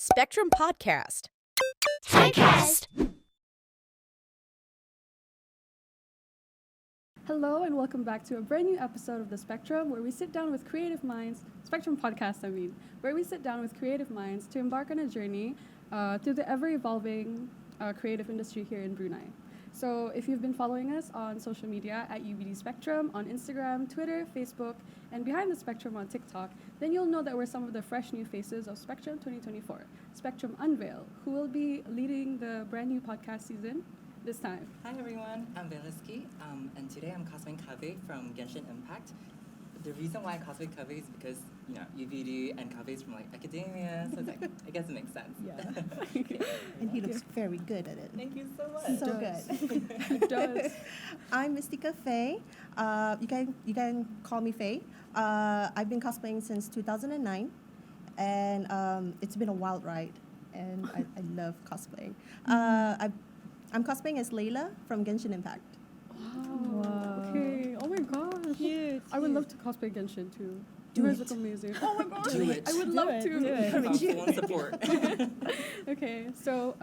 Spectrum Podcast. Typecast. Hello and welcome back to a brand new episode of The Spectrum, where we sit down with creative minds, Spectrum Podcast where we sit down with creative minds to embark on a journey through the ever-evolving creative industry here in Brunei. So if you've been following us on social media at UBD Spectrum, on Instagram, Twitter, Facebook, and Behind the Spectrum on TikTok, then you'll know that we're some of the fresh new faces of Spectrum 2024, Spectrum Unveil, who will be leading the brand new podcast season this time. Hi everyone, I'm Velosqii, and today I'm cosplaying Kaveh from Genshin Impact. The reason why I cosplay Kaveh is because, UVD and Kaveh is from academia, so it's I guess it makes sense. Yeah. And he looks very good at it. Thank you so much. So good. It does. I'm Mystikafae. You can call me Faye. I've been cosplaying since 2009, and it's been a wild ride, and I love cosplaying. I'm cosplaying as Layla from Genshin Impact. Wow. Okay. Oh my gosh. Cute. I would love to cosplay Genshin too. Do you guys it. look amazing. Oh my gosh. Do it. I would love to. Do it. I'm full support. Okay, so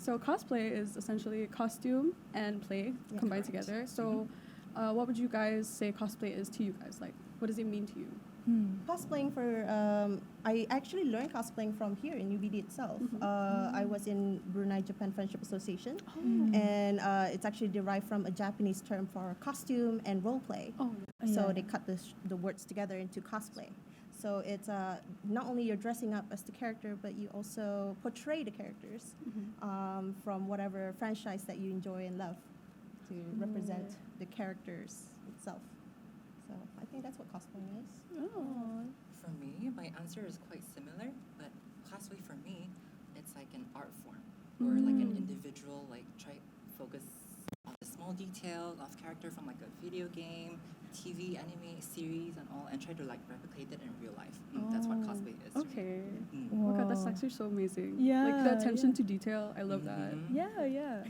cosplay is essentially costume and play combined correct. together. So, what would you guys say cosplay is to you guys? Like, what does it mean to you? Cosplaying I actually learned cosplaying from here in UBD itself. I was in Brunei Japan Friendship Association, and it's actually derived from a Japanese term for costume and role play. Oh, So they cut the words together into cosplay. So it's not only you're dressing up as the character, but you also portray the characters from whatever franchise that you enjoy and love to represent the characters itself. So I think that's what cosplaying is. oh. For me, my answer is quite similar, but cosplay for me, it's like an art form, or like an individual, try focus on the small details of character from a video game, TV, anime, series, and all, and try to replicate it in real life. That's what cosplay is. to me. Okay. Mm. Oh my god, that's actually so amazing. Yeah, Like the attention yeah. to detail. I love that. Mhm. Yeah.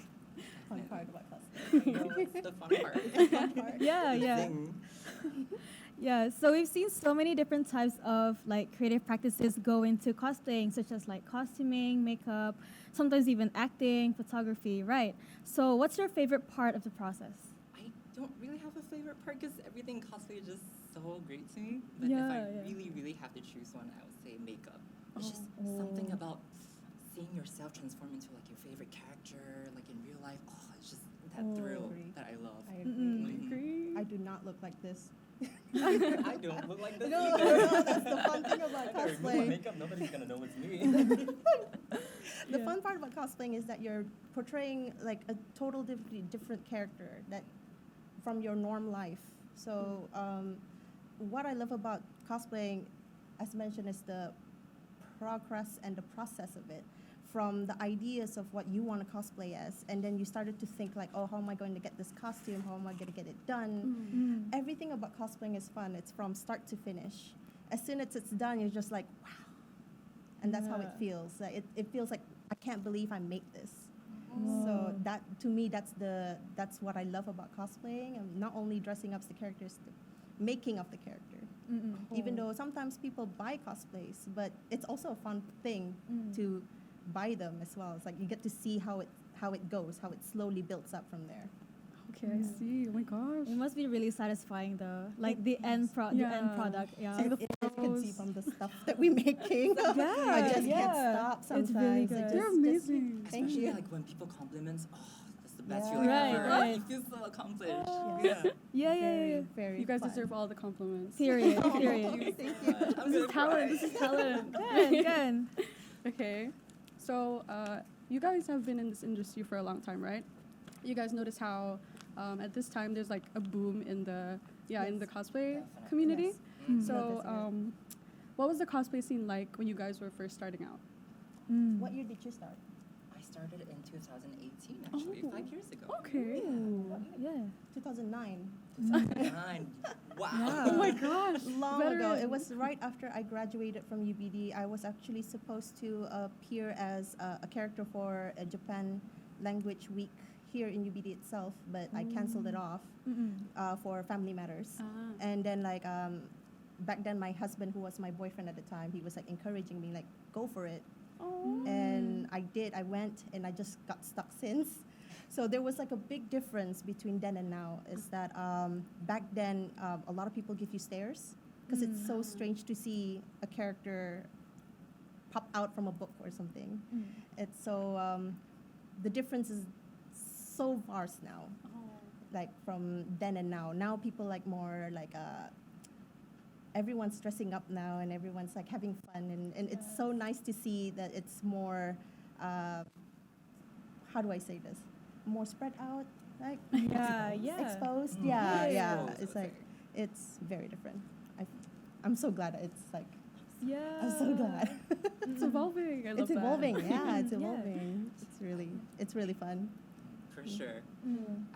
Fun part about cosplay. I know, it's the fun part. Yeah, The yeah. thing. Yeah, so we've seen so many different types of creative practices go into cosplaying, such as costuming, makeup, sometimes even acting, photography, right? So what's your favorite part of the process? I don't really have a favorite part because everything cosplay is just so great to me. But Yeah, if I yeah. really have to choose one, I would say makeup. It's just something about seeing yourself transform into your favorite character, in real life. Oh, it's just that thrill Agree. that I love. I agree. Agree. I do not look like this. I don't look like this No, either. that's the fun thing about If I remove my cosplay. makeup, nobody's gonna know it's me. The fun part about cosplaying is that you're portraying a total different character that from your norm life. So what I love about cosplaying, as mentioned, is the progress and the process of it. From the ideas of what you want to cosplay as, and then you started to think how am I going to get this costume? How am I going to get it done? Everything about cosplaying is fun. It's from start to finish. As soon as it's done, you're just like, wow. And that's how it feels. It feels like, I can't believe I made this. So that, to me, that's what I love about cosplaying. And not only dressing up the characters, the making of the character. Even though sometimes people buy cosplays, but it's also a fun thing to buy them as well. It's you get to see how it goes, how it slowly builds up from there. Okay, I see. Oh my gosh. It must be really satisfying though, the end product. Yeah. As you can see from the stuff that we're making. I just can't stop sometimes. It's really good. You're amazing. Thank Especially you. when people compliments. Oh, that's the best Yeah. feeling Right, ever. right. You feel so accomplished. Yeah. Yeah. Very You guys fun. deserve all the compliments. Period. Thank Period. you. Thank you. I'm This is gonna talent. cry. This is talent. Good. Okay, so you guys have been in this industry for a long time, right? You guys notice how at this time there's a boom in the in the cosplay Definitely. community. Yes. So what was the cosplay scene like when you guys were first starting out? What year did you start? I started in 2018, actually, Oh. 5 years ago. Okay. Yeah. 2009. 2009. Wow. Yeah. Oh my gosh. Long ago. Veteran. It was right after I graduated from UBD. I was actually supposed to appear as a character for a Japan Language Week here in UBD itself, but I canceled it off for family matters. And then back then my husband, who was my boyfriend at the time, he was encouraging me go for it. Oh. And I went, and I just got stuck since. So there was like a big difference between then and now is that back then a lot of people give you stares because it's so strange to see a character pop out from a book or something. It's so the difference is so vast now, like from then and now. Now people like more like everyone's dressing up now and everyone's like having fun and it's so nice to see that it's more how do I say this? More spread out, like exposed. Yeah. It's like it's very different. I'm so glad it's like. Yeah. I'm so glad. It's evolving. I love It's that. evolving. Yeah, it's Yeah. evolving. It's really fun. For sure.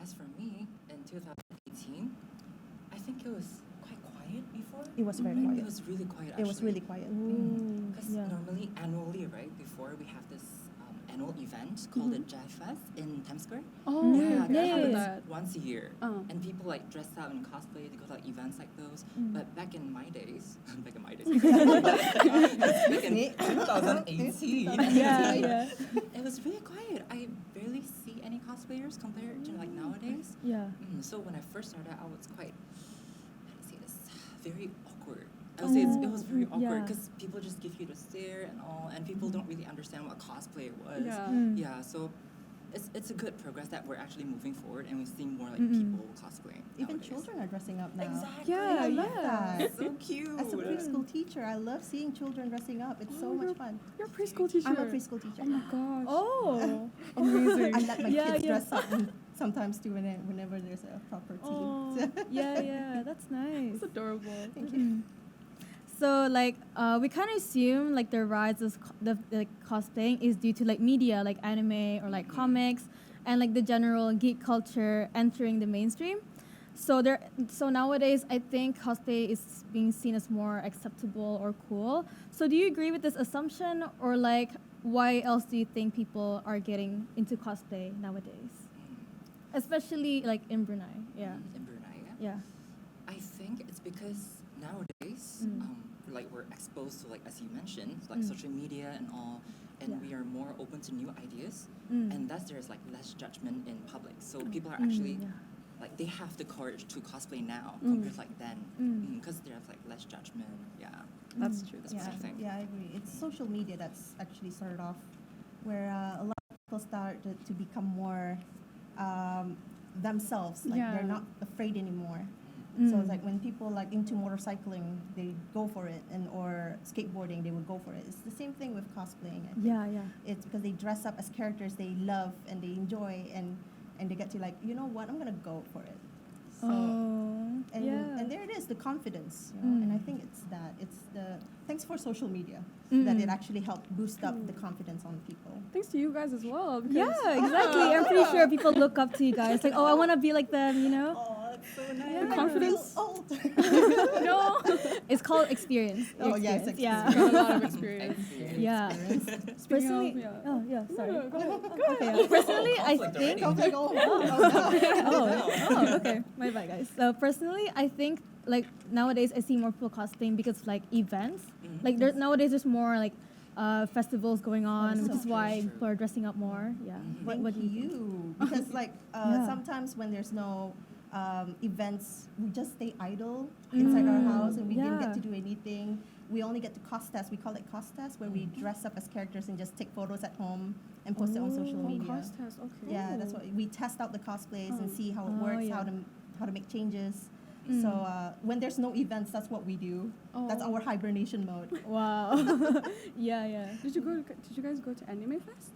As for me, in 2018, I think it was quite quiet before. It was very Like, quiet. It was really quiet, actually. It was really quiet. Because Yeah. normally, annually, right, before we have this annual event called the Jai Fest in Times Square. Oh, Yeah, they yeah, have yeah. it once a year. Oh. And people like dress up in cosplay, they go to like events like those. But back in my days, back in 2018, Yeah. it was really quiet. I barely see any cosplayers compared to like nowadays. Yeah. So when I first started, I was quite, how do you say this, very awkward. I would say it was very awkward yeah. because people just give you the stare and all, and people don't really understand what cosplay was. Yeah. Yeah, so it's a good progress that we're actually moving forward and we're seeing more like people cosplaying. Even nowadays. children are dressing up now. Exactly. Yeah, I love yeah. that. So cute. As a preschool teacher, I love seeing children dressing up. It's so much fun. You're a preschool teacher. I'm a preschool teacher. Oh my gosh. Oh. Amazing. I let my Yeah, kids yeah. dress up sometimes too whenever there's a proper team. Oh. Yeah. That's nice. It's adorable. Thank you. So like we kind of assume like the rise of the cosplaying is due to like media like anime or like comics and like the general geek culture entering the mainstream. So nowadays I think cosplay is being seen as more acceptable or cool. So do you agree with this assumption, or like why else do you think people are getting into cosplay nowadays? Especially like in Brunei. Yeah. In Brunei, Yeah. I think it's because nowadays, like we're exposed to, like as you mentioned, like social media and all, and Yeah. we are more open to new ideas, Mm. and thus there's like less judgment in public. So people are actually yeah. like they have the courage to cosplay now compared to like then, because there's like less judgment. Yeah, That's true. that's what I think. Yeah, I agree. It's social media that's actually started off where a lot of people started to become more themselves. Like Yeah. they're not afraid anymore. So it's like when people like into motorcycling, they go for it, and or skateboarding, they would go for it. It's the same thing with cosplaying. I think. Yeah. It's because they dress up as characters they love and they enjoy, and they get to like, you know what, I'm gonna go for it. So, and yeah. and there it is, the confidence, you know. And I think it's that. It's the thanks for social media that it actually helped boost up the confidence on people. Thanks to you guys as well. Because Yeah, exactly. I'm pretty sure people look up to you guys. Like, oh, I want to be like them, you know? Oh, that's so nice. Yeah. Confidence. Old. No. It's called experience. Oh, yes, Experience. You got a lot of experience. Yeah. Personally, Speaking of, yeah. oh, yeah, sorry. No, go ahead. Okay, yeah. Personally, I Conflict think. already. Oh, okay. My bad, guys. So personally, I think like nowadays I see more people cosplaying because of, like events. Like nowadays there's more like festivals going on, which so is why true. people are dressing up more. Yeah. Thank do you think? you. Because like Yeah. sometimes when there's no events, we just stay idle inside our house and we didn't get Yeah. to do anything. We only get to cost test. We call it cost test, where we dress up as characters and just take photos at home and post it on social Oh, media. cost test. Okay. Yeah, that's what we test out the cosplays and see how it Oh, works, yeah. how to make changes. So when there's no events, that's what we do. That's Oh. our hibernation mode. Wow. yeah. Did you guys go to Anime Fest?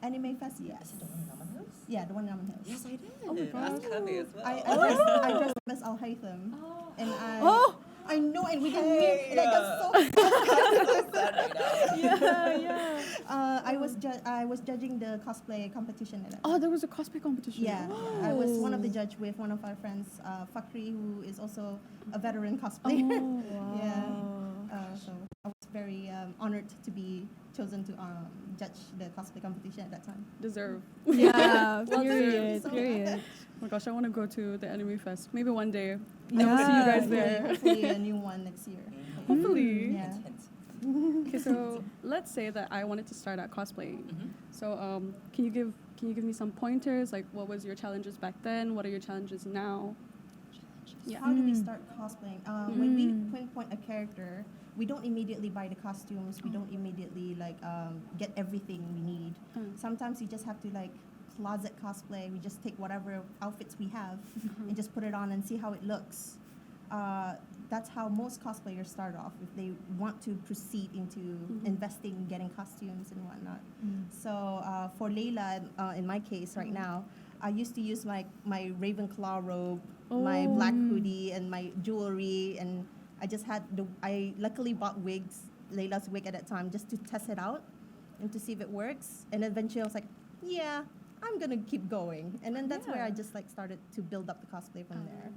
Anime Fest, yes. Is it the one in Almond Hills? Yeah, the one in Almond Hills. Yes, I did. Oh my That's God. Kabe as well. I dressed up as Al Haytham. And I know, and we didn't meet, and I got so sad right now. Yeah. I was judging the cosplay competition at that. Oh, there was a cosplay competition. Yeah, I was one of the judge with one of our friends, Fakri, who is also a veteran cosplayer. Oh, wow. Yeah. So I was very honored to be chosen to judge the cosplay competition at that time. Deserve. Yeah. Well, period. so- Period. Oh my gosh, I want to go to the Anime Fest. Maybe one day. I Yeah. will see you guys Hopefully- there. Hopefully a new one next year. Hopefully. Yeah. Hint, hint. Okay, so let's say that I wanted to start out cosplaying. So can you give me some pointers? Like, what was your challenges back then? What are your challenges now? Yeah. How do we start cosplaying? When we pinpoint a character, we don't immediately buy the costumes. We don't immediately get everything we need. Sometimes you just have to closet cosplay. We just take whatever outfits we have and just put it on and see how it looks. That's how most cosplayers start off if they want to proceed into investing in getting costumes and whatnot. So for Layla, in my case right now, I used to use my Ravenclaw robe, my black hoodie, and my jewelry, and I luckily bought wigs, Layla's wig at that time, just to test it out and to see if it works. And eventually I was like, yeah, I'm gonna keep going. And then that's where I just started to build up the cosplay from there.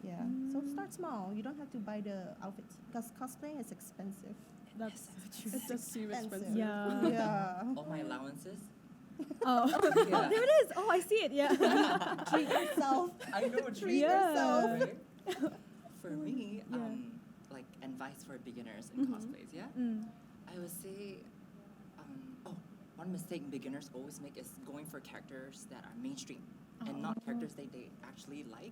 Yeah. So start small. You don't have to buy the outfits because cosplaying is expensive. That's it does seem expensive. Yeah. Yeah. All my allowances. Oh, Yeah. there it is. Oh, I see it. Yeah. Treat yourself. I know, Treat Yeah. yourself. right? For me, advice for beginners in cosplays, yeah? I would say, one mistake beginners always make is going for characters that are mainstream and not characters they actually like.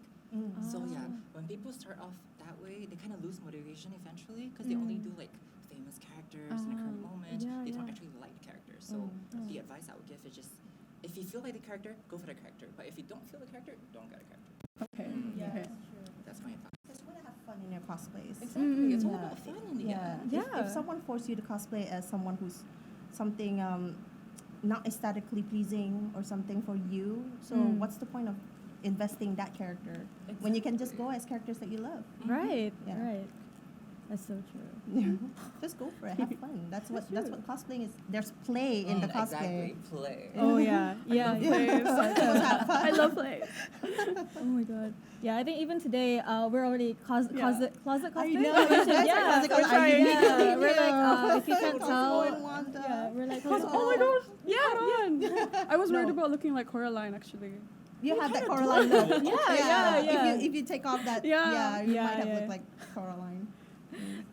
So yeah, when people start off that way, they kind of lose motivation eventually because they only do famous characters in the current moment. They don't actually like characters. So the advice I would give is just, if you feel like the character, go for the character. But if you don't feel the character, don't get a character. Okay. Yeah, Okay. that's true. That's my advice. Just want to have fun in your cosplays. Exactly. It's all Yeah. about fun in the Yeah. end. If someone forced you to cosplay as someone who's something not aesthetically pleasing or something for you, so what's the point of investing that character when you can just go as characters that you love? Right. Yeah. Right. That's so true. Just go for it. Have fun. That's what cosplaying is. There's play in the cosplay. Exactly. Play. Oh yeah. Yeah. Have fun. I love plays. Oh my god. Yeah, I think even today we're already closet cosplay. I know. Yeah, Closet cosplay. yeah. We're Yeah. if you can't tell. and Wanda. Yeah, we're like. Oh my gosh. Yeah. I was worried about looking like Coraline actually. You have that Coraline look. Yeah. If you take off that, Yeah. you might have looked like Coraline.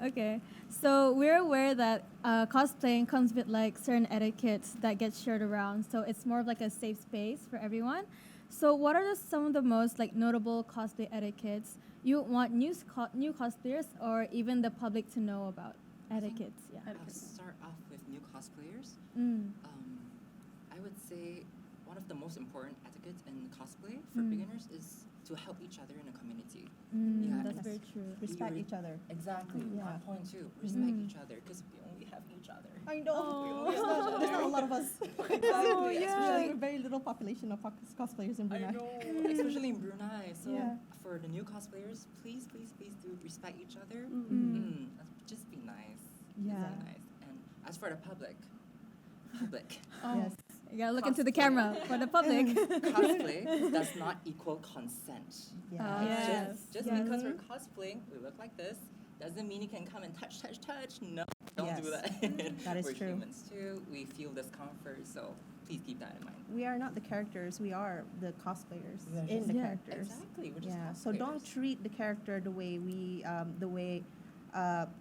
Okay, so we're aware that cosplaying comes with certain etiquettes that get shared around. So it's more of a safe space for everyone. So what are some of the most notable cosplay etiquettes you want new cosplayers or even the public to know about? Etiquettes, yeah. I'll start off with new cosplayers. I would say one of the most important etiquettes in cosplay for beginners is to help each other in a community. That's Yes. very true. Respect each other. Exactly. Yeah. One point two. Respect each other because we only have each other. I know. Oh. There's not a lot of us. Exactly. Especially a very little population of cosplayers in Brunei. I know. Especially in Brunei. So Yeah. for the new cosplayers, please do respect each other. Just be nice. Yeah. Be nice. And as for the public. Yes. You gotta look into the camera for the public. Cosplay does not equal consent. Yeah. Yes. Just because we're cosplaying, we look like this, doesn't mean you can come and touch. No, don't do Yes. that. That is we're true. humans too. We feel discomfort, so please keep that in mind. We are not the characters. We are the cosplayers We are in just- the Yeah. characters. Exactly. We're just Yeah. So don't cosplayers. treat the character the way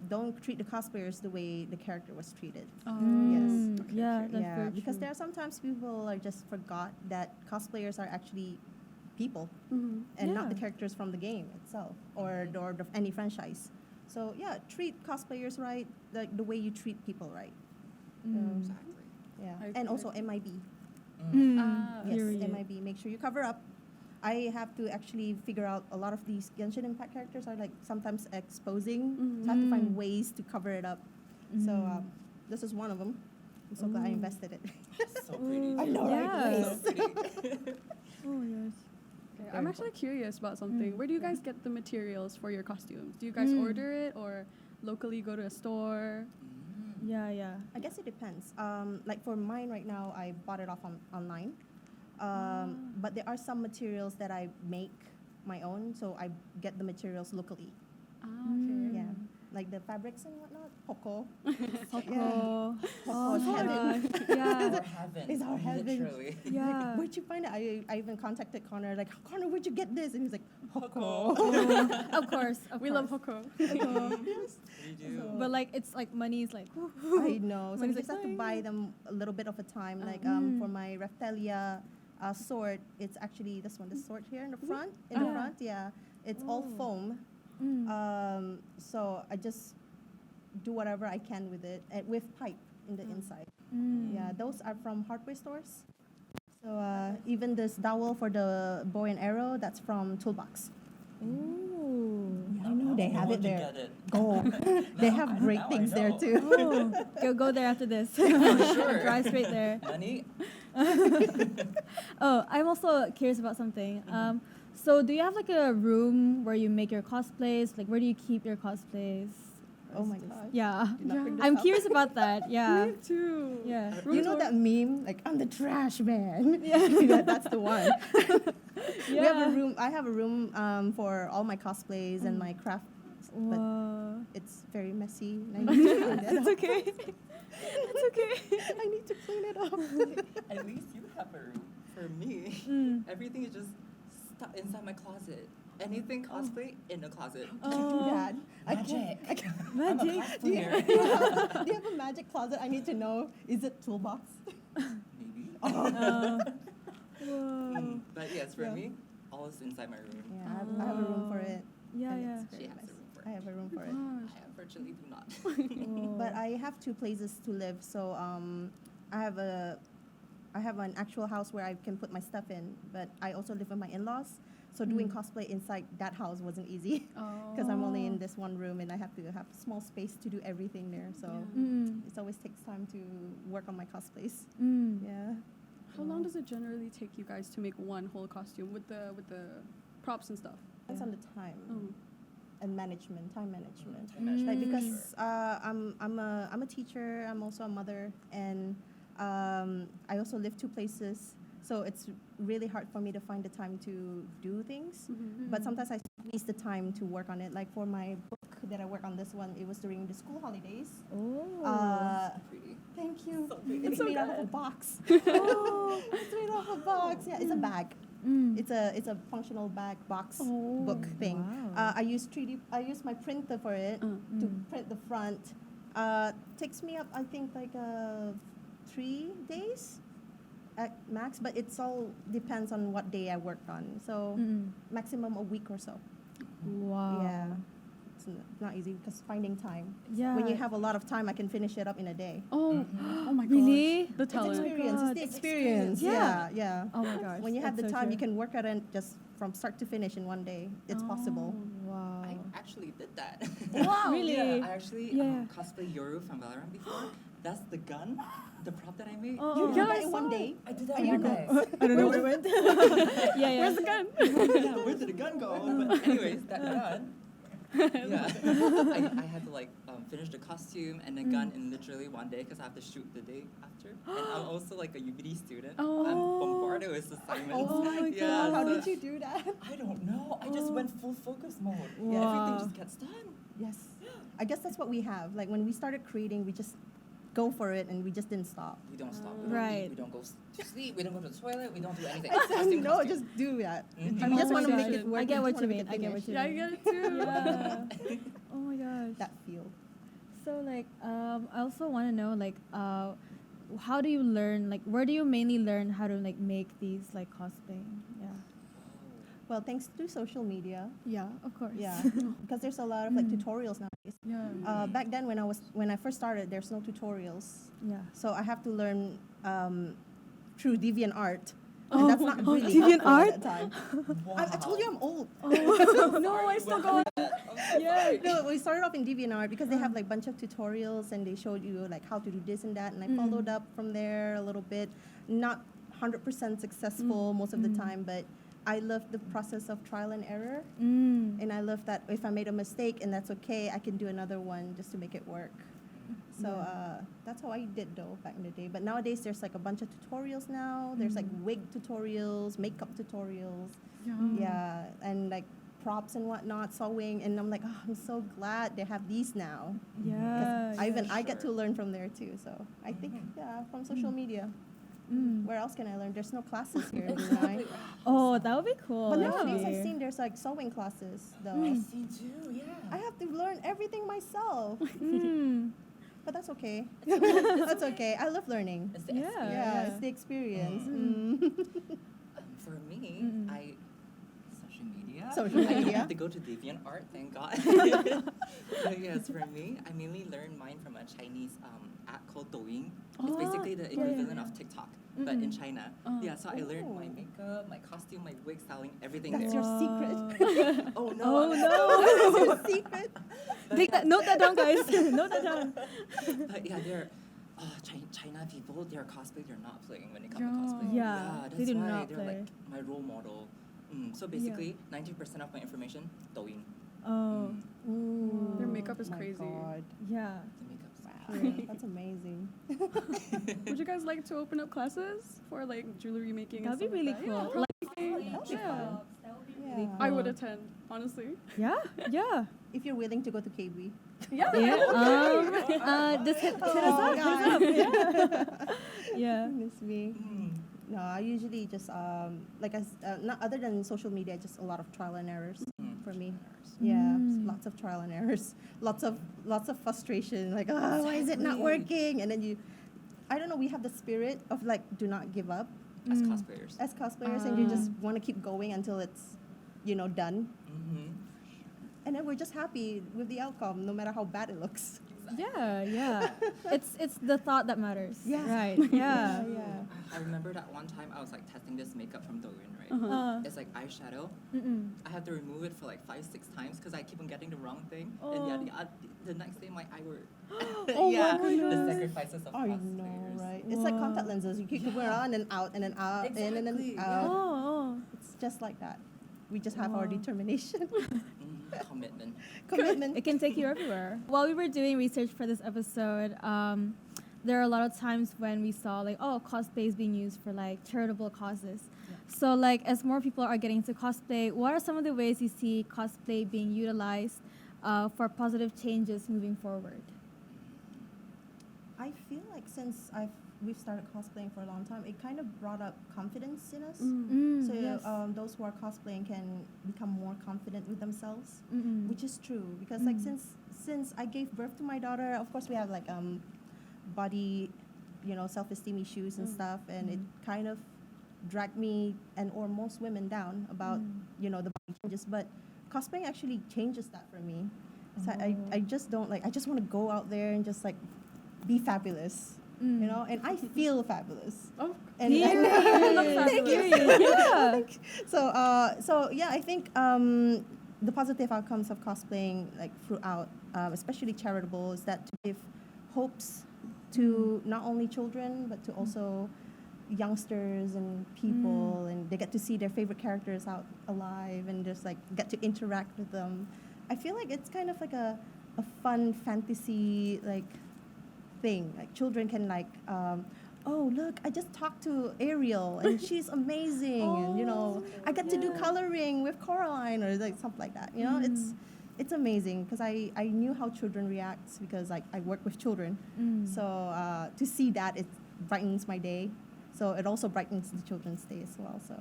don't treat the cosplayers the way the character was treated. Yes. Okay, Yeah, okay. that's Yeah, very because true. there are sometimes people are just forgot that cosplayers are actually people and not the Yeah. characters from the game itself or any franchise. So yeah, treat cosplayers right, like the way you treat people right. Exactly. Yeah, I and also agree. MIB. Ah, Yes, Period. MIB. Make sure you cover up. I have to actually figure out a lot of these Genshin Impact characters are sometimes exposing. So I have to find ways to cover it up. So this is one of them. I'm so glad I invested it. So pretty. I know, right? So Yes. pretty. Oh yes. Okay, I'm actually curious about something. Where do you guys get the materials for your costumes? Do you guys order it or locally go to a store? Yeah, yeah. I guess it depends. Like for mine right now, I bought it off online. But there are some materials that I make my own, so I get the materials locally. Ah, okay. Yeah, like the fabrics and whatnot. Poco. Poco. Poco is heaven. Yeah. our heaven. It's our heaven. Literally. Yeah. Like, where'd you find it? I even contacted Connor, like, Connor, where'd you get this? And he's like, Hoko. Of course. We love Hoko. Yes. We do. But like it's like money is like I know. So Money's we just have to like, buy them a little bit of a time. Like for my Reptalia sword, it's actually this one, this sword here in the front. In the Yeah. front, yeah. It's all foam. So I just do whatever I can with it, with pipe in the inside. Yeah, those are from hardware stores. So even this dowel for the bow and arrow, that's from Toolbox. Ooh. I know they have it to there. Get it. Go. They have great now I things there know. too. Go there after this. Sure. Drive straight there. Money. Oh, I'm also curious about something. So do you have like a room where you make your cosplays? Like where do you keep your cosplays? Oh my god. Yeah. Did not bring this I'm up. curious about that. Yeah. Me too. Yeah. You know that meme, like I'm the trash man. Yeah. That's the one. We have Yeah. a room. I have a room for all my cosplays and my crafts, but Whoa. it's very messy. And I need to clean it It's up. okay. It's okay. I need to clean it up. At least you have a room. For me, everything is just stuck inside my closet. Anything cosplay in the closet. I can't do that. Magic. I can't. Magic. Do you, Cosplayer. do you have a magic closet? I need to know. Is it Toolbox? Maybe. Whoa. But yes, for Yeah. me, all is inside my room. Yeah, I have a room for it. Yeah, and yeah. it's very She has nice. a room for I it. have a room for it. Gosh. I unfortunately do not. But I have two places to live, so I have an actual house where I can put my stuff in, but I also live with my in-laws. So doing cosplay inside that house wasn't easy because I'm only in this one room and I have to have small space to do everything there. So it always takes time to work on my cosplays. Yeah. How long does it generally take you guys to make one whole costume with the props and stuff? Depends on the time and management, time management. Time management, Like for because sure. I'm a teacher. I'm also a mother, and I also live two places. So it's really hard for me to find the time to do things. But sometimes I squeeze the time to work on it. Like for my book that I work on, this one, it was during the school holidays. Pretty. Thank you. So pretty. It's made out of a box. It's made out of a box. Yeah, it's a bag. It's a functional bag box book thing. Wow. I use my printer for it to print the front. Takes me up I think like 3 days at max, but it's all depends on what day I worked on. So maximum a week or so. Wow. Yeah, it's not easy because finding time. Yeah. When you have a lot of time, I can finish it up in a day. Oh, oh my gosh. Really? The It's talent. experience. It's the God. experience. Yeah. Yeah. Oh my gosh. When you have the that's so time, true. you can work at it just from start to finish in one day. It's possible. Wow. I actually did that. Wow. Really? Yeah, I actually Yeah. cosplayed Yoru from Valorant before. That's the gun, the prop that I made. Oh, You oh. did Yeah, that I in saw one it. day. I did that Are in you one go- day. I don't know where it went. Yeah, yeah. Where's the gun? Yeah, where did the gun go? But anyways, that gun. Yeah, I had to like finish the costume and the gun in literally one day because I have to shoot the day after. And I'm also like a UBD student. I'm bombarded with assignments. Oh my Yeah, god! How so- did you do that? I don't know. I just went full focus mode. Wow. Everything just gets done. Yes. I guess that's what we have. Like when we started creating, we just go for it and we just didn't stop. We don't stop. We don't Right. eat. We don't go to sleep. We don't go to the toilet. We don't do anything. I said, Costume, no, costume. just do that. Mhm. We just Oh want to my make gosh. it work. I get we what just you wanna mean. make I it get what finish. you Yeah, I mean. get it too. Yeah. Oh my gosh. That feel. So like, I also want to know like, how do you learn? Like, where do you mainly learn how to like make these like cosplay? Yeah. Well, thanks to social media. Yeah, of course. Yeah, because there's a lot of like tutorials nowadays. Yeah. Back then, when I first started, there's no tutorials. Yeah. So I have to learn through DeviantArt. Oh, And that's not really DeviantArt? helpful at the time. Wow. I told you I'm old. No, I still go. Yeah, no, we started off in DeviantArt because they have like bunch of tutorials and they showed you like how to do this and that, and I followed up from there a little bit. Not 100% successful most of the time, but I love the process of trial and error, and I love that if I made a mistake and that's okay, I can do another one just to make it work. So that's how I did though back in the day. But nowadays there's like a bunch of tutorials now. There's like wig tutorials, makeup tutorials. Yeah. Yeah, and like props and whatnot, sewing, and I'm like, oh, I'm so glad they have these now. Yeah. I get to learn from there too. So I think from social media. Where else can I learn? There's no classes here in Brunei. Oh, that would be cool. But nowadays actually. I've seen there's like sewing classes though. I've seen too, yeah. I have to learn everything myself. But that's okay. That's okay. I love learning. It's the Yeah. experience. Yeah, it's the experience. For me, I social media. Social I don't media. have to go to DeviantArt, thank God. But yes, for me, I mainly learned mine from a Chinese app called Douyin. It's basically the equivalent of TikTok, but in China. Yeah, so I learned my makeup, my costume, my wig styling, everything That's there. your secret. Oh no! Oh no. That's your secret. Note that down, guys. Note that down. But yeah, they're China people. They're cosplay. They're not playing when it comes to cosplay. Yeah, that's they do why not they're play. like my role model. So basically, 90% of my information, Douyin. Oh, Ooh, Their makeup is my crazy. God. yeah. The makeup's Wow, that's amazing. Would you guys like to open up classes for like jewelry making? That'd be and really stuff cool. like Like, that? Yeah. That would be Yeah. fun. Yeah. I would attend, honestly. yeah, yeah. If you're willing to go to KB. Yeah. Yeah. Just hit us up. Hit us up. Yeah. Yeah. Goodness me. No, I usually just not other than social media, just a lot of trial and errors for me. Yeah, lots of trial and errors, lots of frustration. Like, why is it not Exactly. working? And then I don't know. We have the spirit of like, do not give up As cosplayers. as cosplayers, and you just want to keep going until it's, done. And then we're just happy with the outcome, no matter how bad it looks. Yeah, yeah. It's the thought that matters. Yeah. Right. Yeah. Yeah. I remember that one time I was like testing this makeup from Douyin, right? Uh, It's like eyeshadow. I had to remove it for like 5-6 times because I keep on getting the wrong thing. And yeah, the next day my eye were. Oh yeah, my the goodness. sacrifices of I cosplayers. know, right? It's like contact lenses. You keep going on and out and then out and then Exactly, out. Oh. It's just like that. We just have our determination, Commitment. commitment. It can take you everywhere. While we were doing research for this episode, there are a lot of times when we saw like, cosplay is being used for like charitable causes. So like, as more people are getting into cosplay, what are some of the ways you see cosplay being utilized for positive changes moving forward? I feel like since we've started cosplaying for a long time, it kind of brought up confidence in us. So Yes. those who are cosplaying can become more confident with themselves, which is true because like since I gave birth to my daughter, of course we have like body, self-esteem issues and stuff, and it kind of dragged me or most women down about the body changes. But cosplaying actually changes that for me. So I just don't I just want to go out there and just like be fabulous. And I feel fabulous. Oh, And Period. thank you. Yeah. So yeah, I think the positive outcomes of cosplaying, like throughout, especially charitable, is that to give hopes to not only children but to also youngsters and people, and they get to see their favorite characters out alive and just like get to interact with them. I feel like it's kind of like a fun fantasy like thing. Like children can like, oh look, I just talked to Ariel and she's amazing, and I get to do coloring with Coraline or like something like that. It's amazing because I knew how children react because I work with children. So to see that, it brightens my day. So it also brightens the children's day as well. So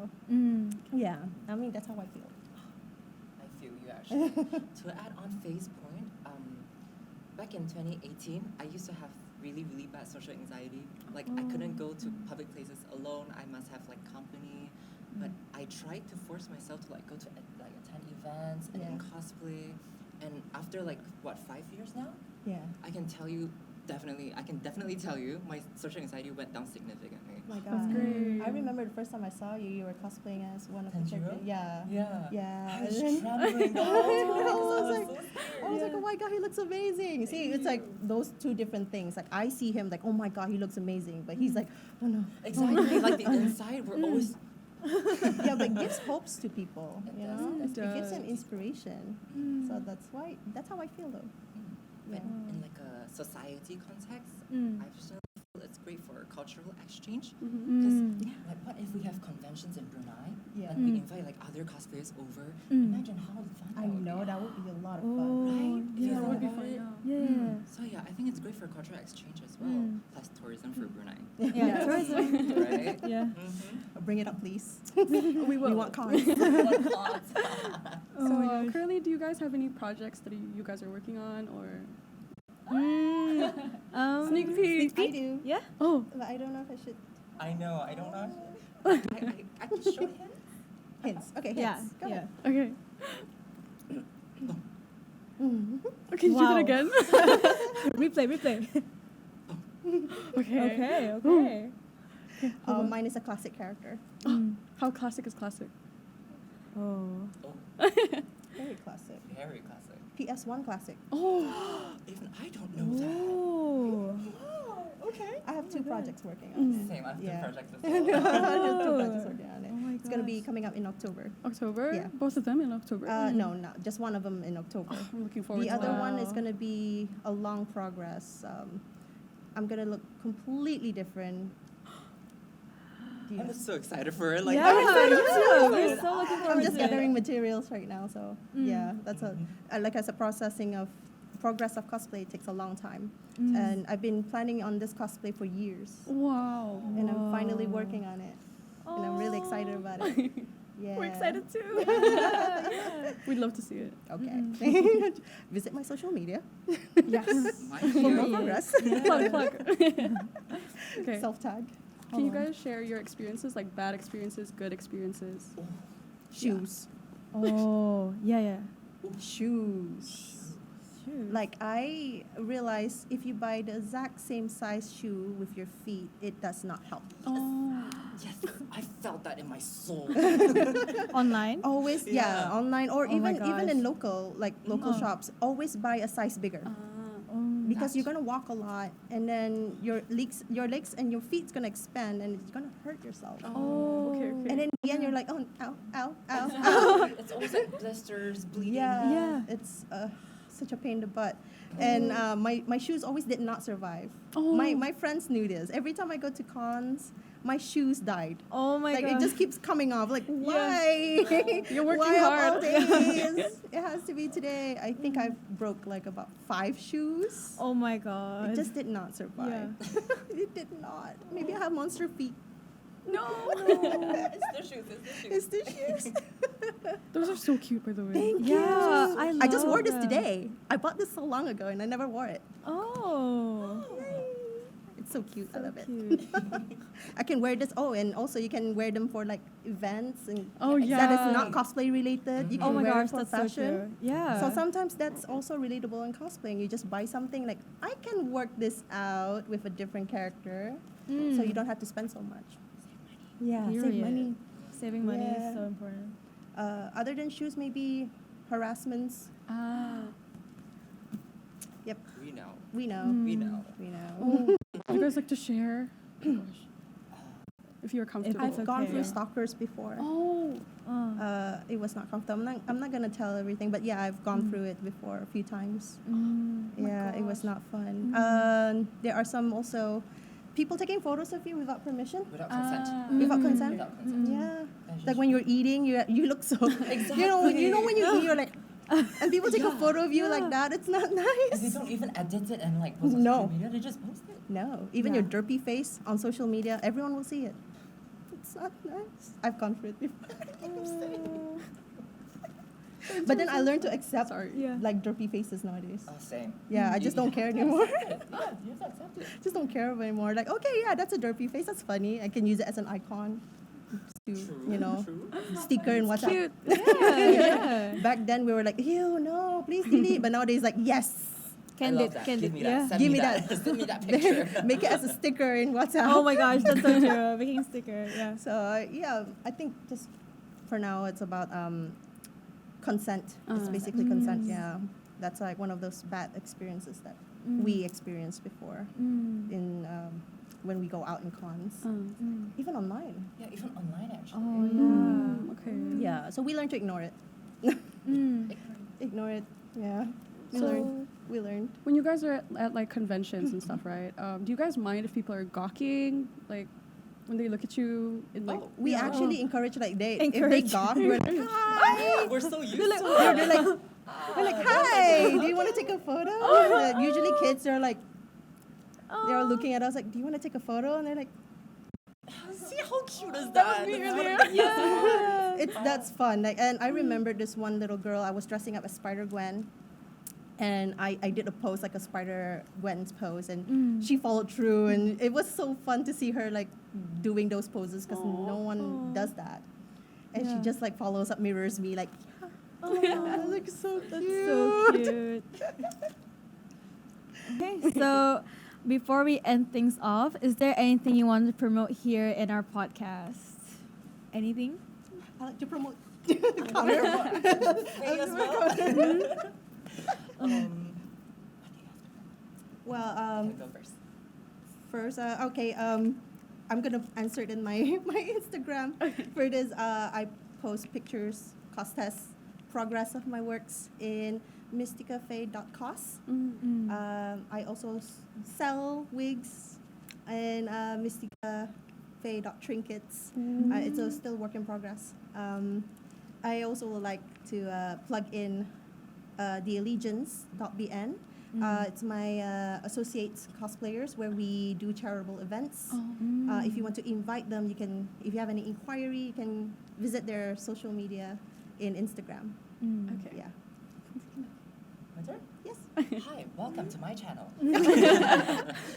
yeah, I mean that's how I feel. I feel you actually. To add on Faye's point, back in 2018, I used to have really, really bad social anxiety. Like I couldn't go to public places alone. I must have like company. But I tried to force myself to like go to like attend events and in cosplay. And after like 5 years now, Yeah. I can definitely tell you my social anxiety went down significantly. My God. That's great. I remember the first time I saw you were cosplaying as one of the Tanjiro? characters. Yeah. Yeah. I And was then- trembling the whole time I because was I was like- so scared. I was like, oh my God, he looks amazing. See, it's like those two different things. Like I see him like, oh my God, he looks amazing. But he's like, oh no. Exactly, like the inside, we're always. Yeah, but it gives hopes to people, It you does, know? it It gives them does. inspiration. So that's how I feel though. But Yeah. in like a society context, Mm. I personally feel it's great for cultural exchange. Mm-hmm. Because Mm. like, what if we have conventions in Brunei Yeah. and we invite like other cosplayers over? Mm. Imagine how fun I that would know be. that would be a lot of Oh, fun. Right? If you yeah. That think would be about fun. it. Yeah. Yeah. So yeah, I think it's great for cultural exchange as well. Mm. Plus tourism for Brunei. Yeah, tourism. Right? Yeah. Mm-hmm. Bring it up, please. We will. We want cons. Oh So my gosh. currently, do you guys have any projects that you guys are working on, or? Sneak peek. I do. Yeah. Oh, But I don't know if I should. I know. I don't know. I can show him. Hints. Okay, hints. Yeah. Go Yeah. ahead. okay. Mhm. Can you do Wow. that again? Replay. okay. Okay. Okay. Mine is a classic character. Mm. How classic is classic? Oh. Oh, Very classic. very classic. PS1 classic. Oh. Even I don't know that. Oh. Okay. I have two God. projects working on it. Same. I have Yeah. two projects as I have well. two projects working on it. Oh my It's gonna be gosh. coming out in October. October. Yeah. Both of them in October. No, just one of them in October. I'm looking forward The to other that. one is Wow. gonna be a long progress. I'm gonna look completely different. I'm just so excited for it. Like, Yeah, I'm excited me too. too. We're so looking I'm forward just to it. gathering materials right now, so Mm. yeah, that's like I said, progress of cosplay takes a long time, Mm. and I've been planning on this cosplay for years, Wow. and I'm finally Wow. working on it, and I'm really excited about it. Yeah, We're excited too. Yeah. We'd love to see it. Okay, visit my social media Yes. Mine for more too. progress. plug. Okay. Self tag. Can you guys share your experiences, like bad experiences, good experiences? Shoes. Oh. Yeah. Shoes. Shoes. Like I realized if you buy the exact same size shoe with your feet, it does not help. Oh. Yes, I felt that in my soul. Online. Always, yeah, Yeah. online or Oh my even in gosh. local Oh. shops. Always buy a size bigger because you're gonna walk a lot, and then your legs and your feet's gonna expand, and it's gonna hurt yourself. Oh. Okay. Okay. And then in the end, you're like, oh, ow, ow, ow, ow. It's always like blisters, bleeding. Yeah, Yeah. it's such a pain in the butt. And my shoes always did not survive. Oh. My friends knew this. Every time I go to cons, my shoes died. Oh my Like god. it just keeps coming off. Like why? You're working why of hard. all days? It has to be today. I think I broke like about 5 shoes. Oh my god. It just did not survive. It did not. Maybe I have monster feet. No. It's the shoes. It's the shoes. Those are so cute, by the way. Thank Yeah, you. I just wore love this that. today. I bought this so long ago and I never wore it. Oh. It's so cute. I So love it. cute. I can wear this. Oh, and also you can wear them for like events and Oh, that yeah. is not cosplay related. You can Oh my wear gosh, it for that's fashion. so true. Yeah. So sometimes that's also relatable in cosplaying. You just buy something like I can work this out with a different character, so you don't have to spend so much. Yeah, save Period. money. Saving money Yeah. is so important. Other than shoes, maybe harassments. Ah. Yep, We know. we know. We know. We know. Oh. Would you guys like to share? Oh gosh. If you're comfortable. it's I've gone okay. through stalkers before. Oh. Oh. It was not comfortable. I'm not gonna tell everything, but yeah, I've gone through it before a few times. Yeah, it was not fun. There are some also people taking photos of you without permission, Without consent. without consent. Without consent. Yeah, That's like just- when you're eating, you look so. Exactly. You know when you eat, you're like, and people take a Yeah. photo of you like that. It's not And they nice. don't even edit it and like post on No. social media. They just post it. No, even your derpy face on social media, everyone will see it. It's not nice. I've gone through it before. But then I learned to accept Yeah. like derpy faces nowadays. Oh, same. Yeah, I You- just you don't have care to anymore. accept it. Yeah, you have to accept it. Just don't care anymore. Like, okay, yeah, that's a derpy face. That's funny. I can use it as an icon to, True. True. sticker and WhatsApp. Cute. Yeah. Back then we were like, ew, no, please delete. But nowadays, like, yes, I love that. Give me that. Yeah. Send Give me me that. that. Send me that picture. make it as a sticker in WhatsApp. Oh my gosh, that's so true. Making a sticker. Yeah. So yeah, I think just for now it's about consent. It's basically consent. Yeah, that's like one of those bad experiences that we experienced before in when we go out in cons, even online. Yeah, even online actually. Oh yeah. Okay. Yeah, so we learn to ignore it. Mm. Ignore it. Yeah. We So, learn. we learned. When you guys are at like conventions and stuff, right? Do you guys mind if people are gawking, like when they look at you in like? We actually encourage like if they Encourage. gawk, we're like, hi. We're so used to They're like, hi. Do you want to take a photo? Usually kids are like, they're looking at us like, do you want to take a photo? And they're like, See how cute is that? that's fun. Like, and I remember this one little girl. I was dressing up as Spider Gwen, and I did a pose like a Spider Gwen's pose, and she followed through, and it was so fun to see her like doing those poses because no one does that, and she just like follows up, mirrors me like, like so cute. That's so cute. Okay, so before we end things off, is there anything you want to promote here in our podcast? Anything? I like to promote. Me as well. Well, Go first. first, okay, I'm gonna answer it in my Instagram. For this, I post pictures, cost tests, progress of my works in Mystikafae.cos. I also sell wigs and Mystikafae.trinkets. It's a still work in progress. I also would like to plug in the allegiance.bn. It's my associates cosplayers where we do charitable events. If you want to invite them, you can. If you have any inquiry, you can visit their social media in Instagram. Okay. Yeah. My turn? Yes. Hi, welcome to my channel.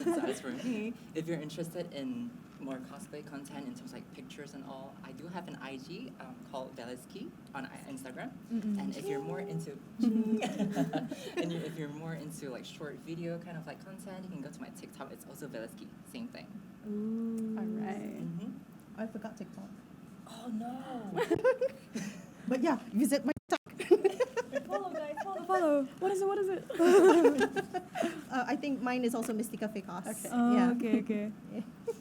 So as for me, if you're interested in more cosplay content in terms of like pictures and all, I do have an IG called Velosqii on Instagram. And if you're more into if you're more into like short video kind of like content, you can go to my TikTok. It's also Velosqii, same thing. All right. I forgot TikTok. Oh no. But yeah, visit my Follow, guys. Follow. What is it? I think mine is also Mystikafae.cos. Okay. Oh, Yeah. okay.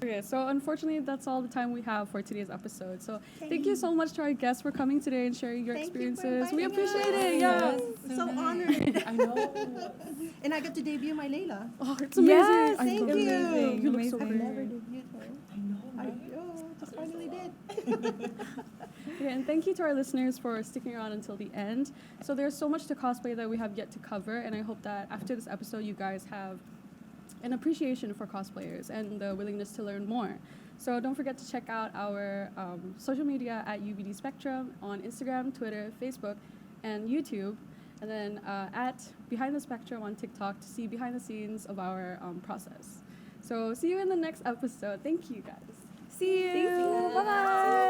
Okay, so unfortunately, that's all the time we have for today's episode. So thank you so much to our guests for coming today and sharing your Thank you for experiences. We inviting appreciate us. it. Yeah. So honored. I know. And I got to debut my Layla. Oh, it's amazing. Yes, I thank know. you. You look so I've pretty. never debuted her. I know, I right? just finally did. Okay, and thank you to our listeners for sticking around until the end. So there's so much to cosplay that we have yet to cover, and I hope that after this episode, you guys have an appreciation for cosplayers and the willingness to learn more. So don't forget to check out our social media at UBD Spectrum on Instagram, Twitter, Facebook, and YouTube. And then at Behind the Spectrum on TikTok to see behind the scenes of our process. So see you in the next episode. Thank you, guys. See you. Thank you. Bye-bye.